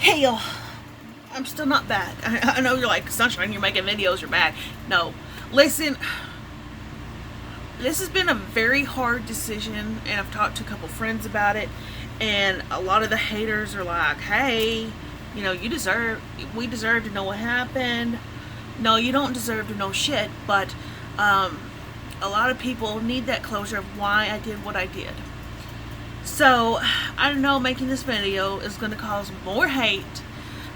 Hey y'all, I'm still not back. I know you're like, Sunshine, you're making videos, you're back. No, listen, this has been a very hard decision, and I've talked to a couple friends about it, and a lot of the haters are like, hey, we deserve to know what happened. No, you don't deserve to know shit, but um, a lot of people need that closure of why I did what I did. So, I know making this video is going to cause more hate,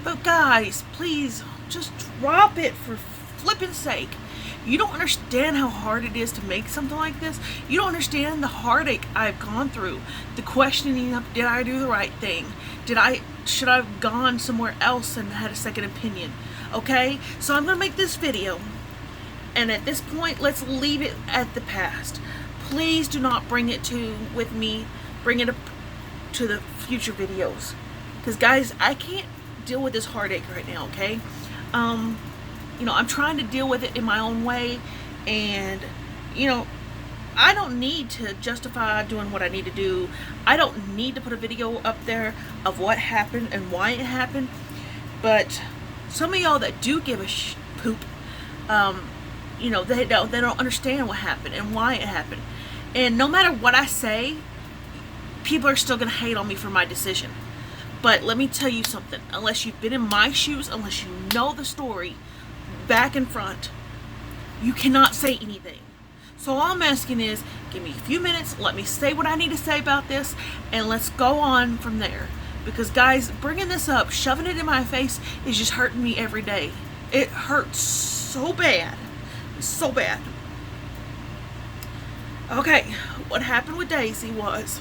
but guys, please just drop it for flipping sake. You don't understand how hard it is to make something like this. You don't understand the heartache I've gone through, the questioning of did I do the right thing? Should I have gone somewhere else and had a second opinion? Okay? So I'm going to make this video, and at this point, let's leave it at the past. Please do not bring it with me. Bring it up to the future videos, because guys, I can't deal with this heartache right now. Okay, I'm trying to deal with it in my own way, and I don't need to justify doing what I need to do. I don't need to put a video up there of what happened and why it happened. But some of y'all that do give a poop, they don't understand what happened and why it happened. And no matter what I say, people are still going to hate on me for my decision. But let me tell you something. Unless you've been in my shoes, unless you know the story back and front, you cannot say anything. So all I'm asking is, give me a few minutes, let me say what I need to say about this, and let's go on from there. Because guys, bringing this up, shoving it in my face, is just hurting me every day. It hurts so bad. So bad. Okay, what happened with Daisy was,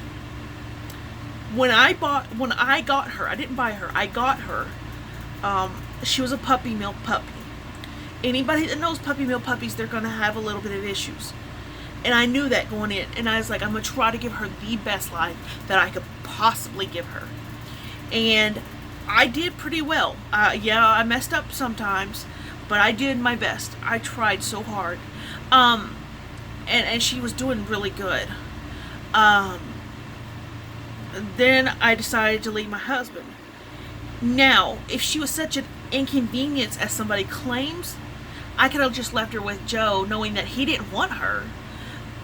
when I got her, I didn't buy her, I got her, she was a puppy mill puppy. Anybody that knows puppy mill puppies, they're going to have a little bit of issues. And I knew that going in, and I was like, I'm going to try to give her the best life that I could possibly give her. And I did pretty well. Yeah, I messed up sometimes, but I did my best. I tried so hard. And she was doing really good. Then I decided to leave my husband. Now, if she was such an inconvenience as somebody claims, I could have just left her with Joe, knowing that he didn't want her,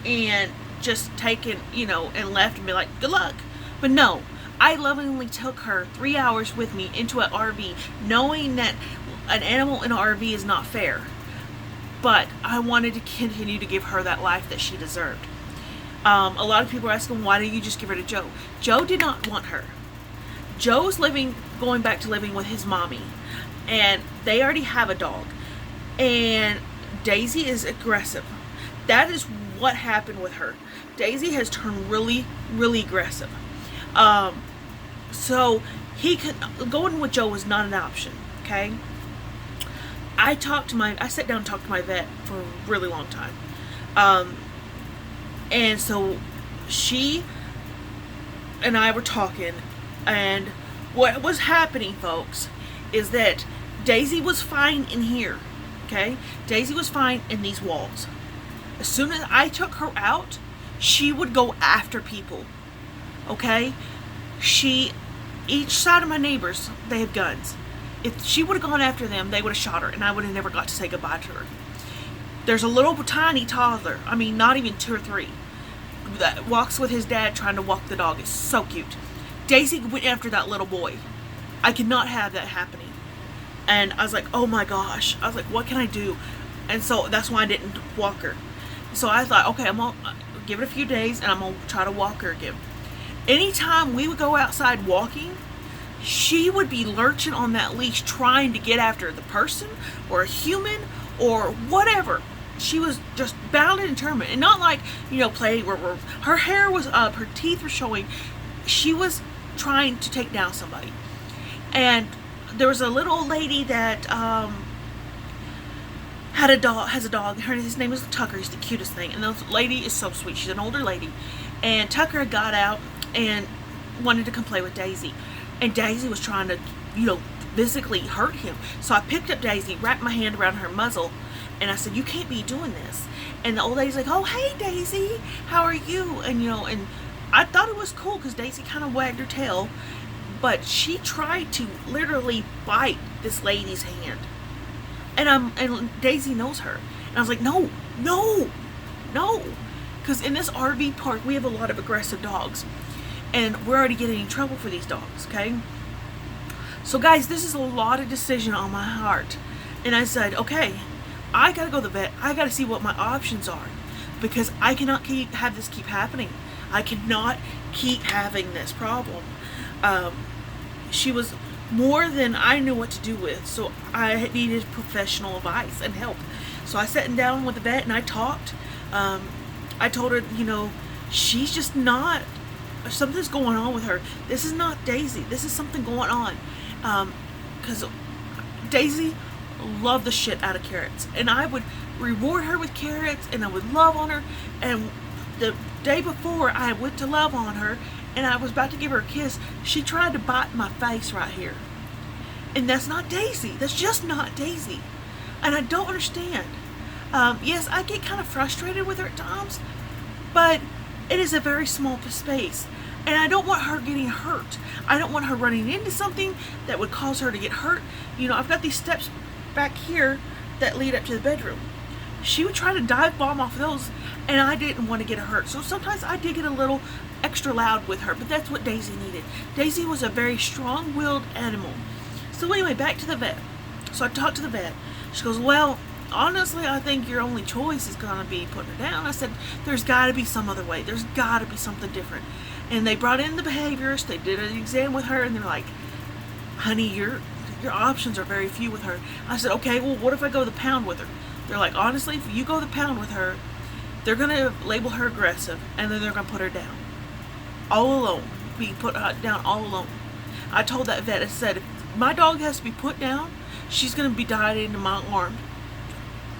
and just taken, and left and be like, good luck. But no, I lovingly took her 3 hours with me into an RV, knowing that an animal in an RV is not fair. But I wanted to continue to give her that life that she deserved. A lot of people are asking, why didn't you just give her to Joe? Joe did not want her. Joe's going back to living with his mommy, and they already have a dog. And Daisy is aggressive. That is what happened with her. Daisy has turned really, really aggressive. So going with Joe was not an option. Okay. I sat down and talked to my vet for a really long time. And so she and I were talking, and what was happening, folks, is that Daisy was fine in here, okay? Daisy was fine in these walls. As soon as I took her out, she would go after people, okay? Each side of my neighbors, they have guns. If she would have gone after them, they would have shot her, and I would have never got to say goodbye to her. There's a little tiny toddler, not even 2 or 3, that walks with his dad trying to walk the dog. It's so cute. Daisy went after that little boy. I could not have that happening. And I was like, oh my gosh. I was like, what can I do? And so that's why I didn't walk her. So I thought, okay, I'm going to give it a few days, and I'm going to try to walk her again. Anytime we would go outside walking, she would be lurching on that leash trying to get after the person or a human or whatever. She was just bound and determined, and not like, play where her hair was up, her teeth were showing. She was trying to take down somebody. And there was a little old lady that has a dog. His name is Tucker. He's the cutest thing, and the lady is so sweet. She's an older lady, and Tucker got out and wanted to come play with Daisy, and Daisy was trying to, physically hurt him. So I picked up Daisy, wrapped my hand around her muzzle, and I said, you can't be doing this. And the old lady's like, oh, hey, Daisy, how are you? And, and I thought it was cool because Daisy kind of wagged her tail. but she tried to literally bite this lady's hand. And Daisy knows her. And I was like, no, no, no. Because in this RV park, we have a lot of aggressive dogs. And we're already getting in trouble for these dogs, okay? So guys, this is a lot of decision on my heart. And I said, okay, I gotta go to the vet. I gotta see what my options are. Because I cannot have this keep happening. I cannot keep having this problem. She was more than I knew what to do with. So I needed professional advice and help. So I sat down with the vet and I talked. I told her, you know, she's just not, something's going on with her. This is not Daisy. This is something going on. Because Daisy loved the shit out of carrots. And I would reward her with carrots and I would love on her. And the day before I went to love on her and I was about to give her a kiss, she tried to bite my face right here. And that's not Daisy. That's just not Daisy. And I don't understand. Yes, I get kind of frustrated with her at times, but it is a very small space. And I don't want her getting hurt. I don't want her running into something that would cause her to get hurt. You know, I've got these steps back here that lead up to the bedroom. She would try to dive bomb off those, and I didn't want to get her hurt. So sometimes I did get a little extra loud with her, but that's what Daisy needed. Daisy was a very strong-willed animal. So anyway, back to the vet. So I talked to the vet. She goes, well, honestly, I think your only choice is going to be putting her down. I said, there's got to be some other way. There's got to be something different. And they brought in the behaviorist. They did an exam with her, and they're like, honey, your options are very few with her. I said, okay, well, what if I go the pound with her? They're like, honestly, if you go the pound with her, they're going to label her aggressive, and then they're going to put her down. All alone. Be put down all alone. I told that vet, I said, if my dog has to be put down, she's going to be died into my arm.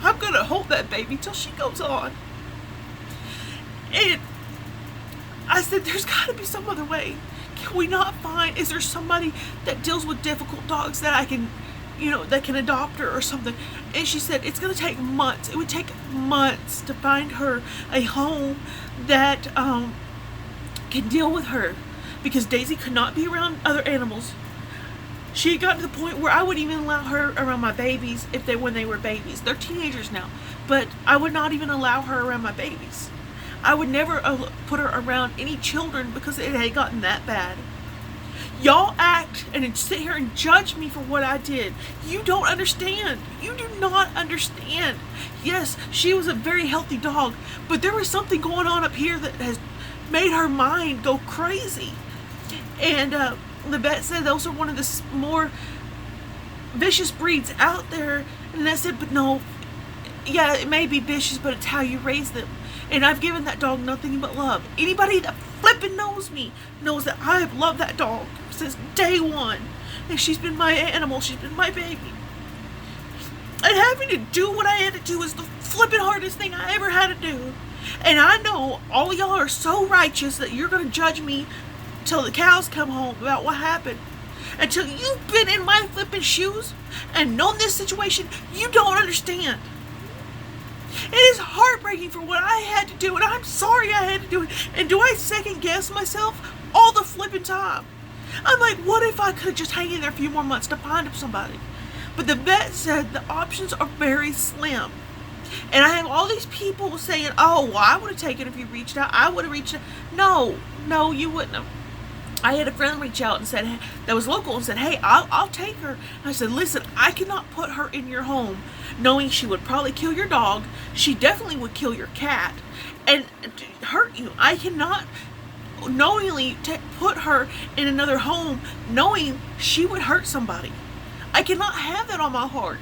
I'm going to hold that baby till she goes on. And I said, there's got to be some other way. Can we not find, is there somebody that deals with difficult dogs that I can, you know, that can adopt her or something? And she said, it's going to take months. It would take months to find her a home that can deal with her. Because Daisy could not be around other animals. She got to the point where I wouldn't even allow her around my babies when they were babies. They're teenagers now, but I would not even allow her around my babies. I would never put her around any children because it had gotten that bad. Y'all act and sit here and judge me for what I did. You don't understand. You do not understand. Yes, she was a very healthy dog, but there was something going on up here that has made her mind go crazy. And the vet said those are one of the more vicious breeds out there. And I said, but no, yeah, it may be vicious, but it's how you raise them. And I've given that dog nothing but love. Anybody that flipping knows me knows that I have loved that dog since day one. And she's been my animal. She's been my baby. And having to do what I had to do is the flipping hardest thing I ever had to do. And I know all of y'all are so righteous that you're going to judge me till the cows come home about what happened. Until you've been in my flipping shoes and known this situation, you don't understand. It is heartbreaking for what I had to do, and I'm sorry I had to do it. And do I second guess myself all the flipping time? I'm like, what if I could just hang in there a few more months to find somebody? But the vet said the options are very slim. And I have all these people saying, oh, well, I would have taken it if you reached out. I would have reached out. No, you wouldn't have. I had a friend reach out and said, that was local, and said, hey, I'll take her. And I said, listen, I cannot put her in your home knowing she would probably kill your dog. She definitely would kill your cat and hurt you. I cannot knowingly put her in another home knowing she would hurt somebody. I cannot have that on my heart.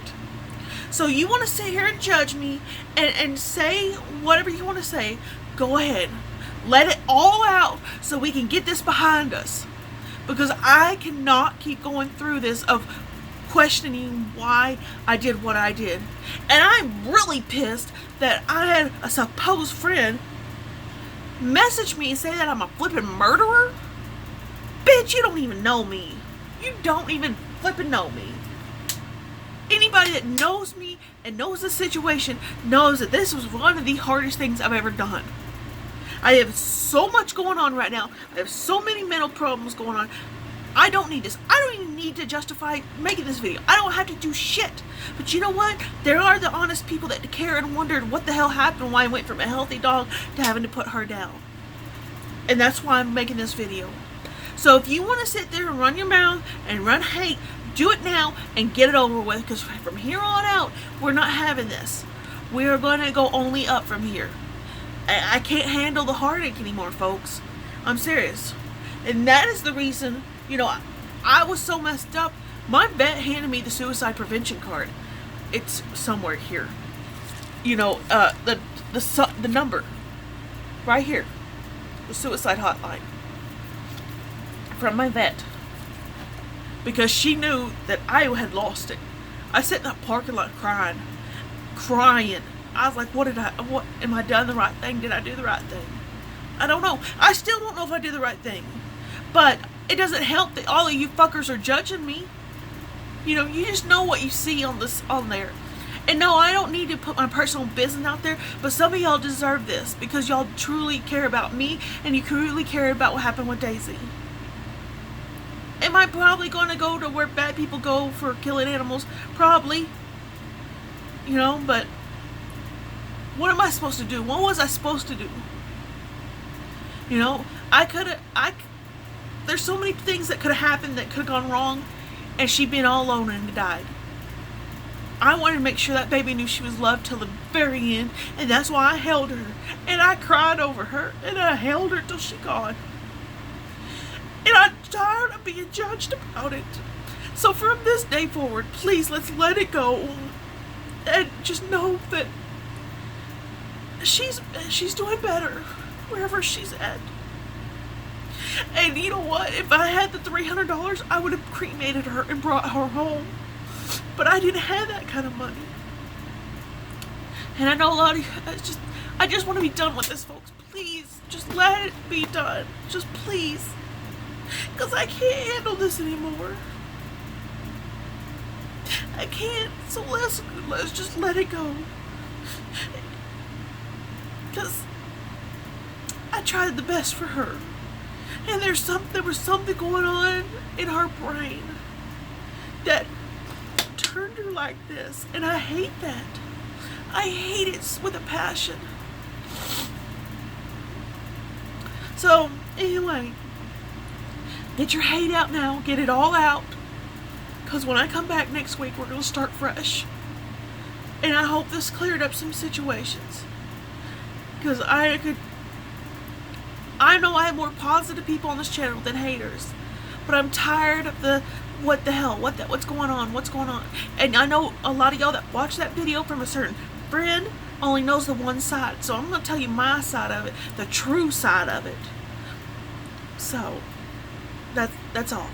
So you want to sit here and judge me and say whatever you want to say, go ahead. Let it all out so we can get this behind us. Because I cannot keep going through this of questioning why I did what I did. And I'm really pissed that I had a supposed friend message me and say that I'm a flipping murderer. Bitch, you don't even know me. You don't even flipping know me. Anybody that knows me and knows the situation knows that this was one of the hardest things I've ever done. I have so much going on right now. I have so many mental problems going on. I don't need this. I don't even need to justify making this video. I don't have to do shit. But you know what? There are the honest people that care and wondered what the hell happened, why I went from a healthy dog to having to put her down. And that's why I'm making this video. So if you want to sit there and run your mouth and run hate, do it now and get it over with, because from here on out, we're not having this. We are going to go only up from here. I can't handle the heartache anymore, folks. I'm serious. And that is the reason, you know, I was so messed up. My vet handed me the suicide prevention card. It's somewhere here. You know, the number. Right here. The suicide hotline. From my vet. Because she knew that I had lost it. I sat in that parking lot crying. I was like, what am I done the right thing? Did I do the right thing? I don't know. I still don't know if I did the right thing. But it doesn't help that all of you fuckers are judging me. You know, you just know what you see on there. And no, I don't need to put my personal business out there, but some of y'all deserve this because y'all truly care about me and you truly care about what happened with Daisy. Am I probably going to go to where bad people go for killing animals? Probably. You know, but what am I supposed to do? What was I supposed to do? You know, there's so many things that could have happened that could have gone wrong, and she'd been all alone and died. I wanted to make sure that baby knew she was loved till the very end, and that's why I held her, and I cried over her, and I held her till she gone. And I'm tired of being judged about it. So from this day forward, please, let's let it go, and just know that she's doing better wherever she's at. And you know what? If I had the $300, I would have cremated her and brought her home. But I didn't have that kind of money. And I know a lot of you, I just want to be done with this, folks. Please, just let it be done. Just please. Because I can't handle this anymore. I can't. So let's just let it go. Because I tried the best for her. And there was something going on in her brain that turned her like this. And I hate that. I hate it with a passion. So, anyway, get your hate out now. Get it all out. Because when I come back next week, we're going to start fresh. And I hope this cleared up some situations. Because I know I have more positive people on this channel than haters. But I'm tired of the, what the hell, what's going on. And I know a lot of y'all that watch that video from a certain friend only knows the one side. So I'm going to tell you my side of it, the true side of it. So, that's all.